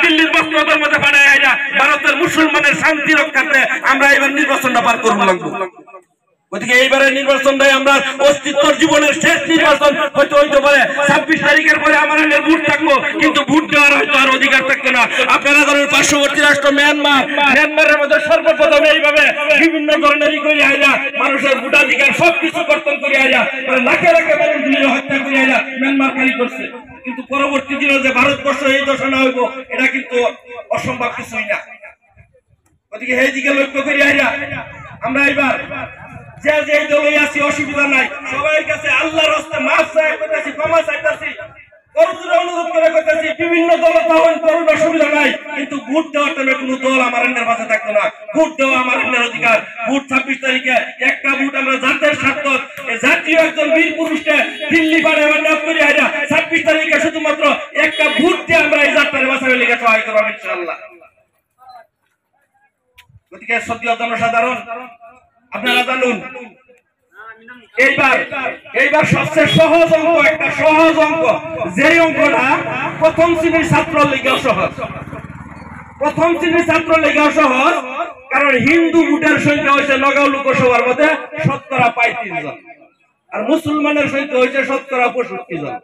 দিল্লির বস্ত্রদের মধ্যে পাঠায় ভারতের মুসলমানের শান্তি রক্ষার্থে আমরা এবার নির্বাচনটা পার করব লাগবো। গতিকে এইবারের নির্বাচনটাই আমরা অস্তিত্বর জীবনের শেষ নির্বাচন হয়তো হইতে পারে। 26 তারিখের পরে আমাদের ভোট থাকবো, কিন্তু ভোট দেওয়ার হয়তো আর অধিকার থাকতো না। আপনারা ধরেন পার্শ্ববর্তী রাষ্ট্র মিয়ানমারের মধ্যে সর্বপ্রথম এইভাবে বিভিন্ন ধরনের মানুষের ভোটাধিকার সবকিছু কর্তন করে লাখে লাখে মানুষ হত্যা করে মিয়ানমার খালি করছে। কিন্তু পরবর্তী দিনে যে ভারতবর্ষ এই দশা না হইব, এটা কিন্তু অসম্ভব কিছুই না। গতিকে এই দিকে লক্ষ্য করি আমরা এবার যে যে দলে আছি অসুবিধা নাই, সবার কাছে আল্লাহর রাস্তায় মাফ চাইতেছি, ক্ষমা চাইতেছি, অনুরোধ করে করতেছি। বিভিন্ন দল তখন করুন, অসুবিধা নাই, কিন্তু ভোট দেওয়ার জন্য কোনো দল আমার এর পাশে থাকতো না। ভোট দেওয়া আমার অধিকার। ভোট 26 তারিখে একটা ভোট আমরা জাতীয় স্বার্থ জাতীয় একজন বীর পুরুষকে দিল্লি পাড়ে নাম করে 26 তারিখে শুধুমাত্র একটা ভোট দিয়ে আমরা এই যাত্রার বাঁচাবে লেগে সহায় করবো ইনশাআল্লাহ। গতিকে সত্যি জনসাধারণ আপনারা জানুন, এইবার সবচেয়ে সহজ অঙ্ক, একটা সহজ অঙ্ক, যে অঙ্কটা প্রথম শ্রেণীর ছাত্র লেগেও সহজ। প্রথম শ্রেণীর ছাত্র লেগেও সহজ, কারণ হিন্দু ভোটের সংখ্যা হয়েছে নগাঁও লোকসভার মধ্যে 35 জন, আর মুসলমানের সংখ্যা হয়েছে 65 জন।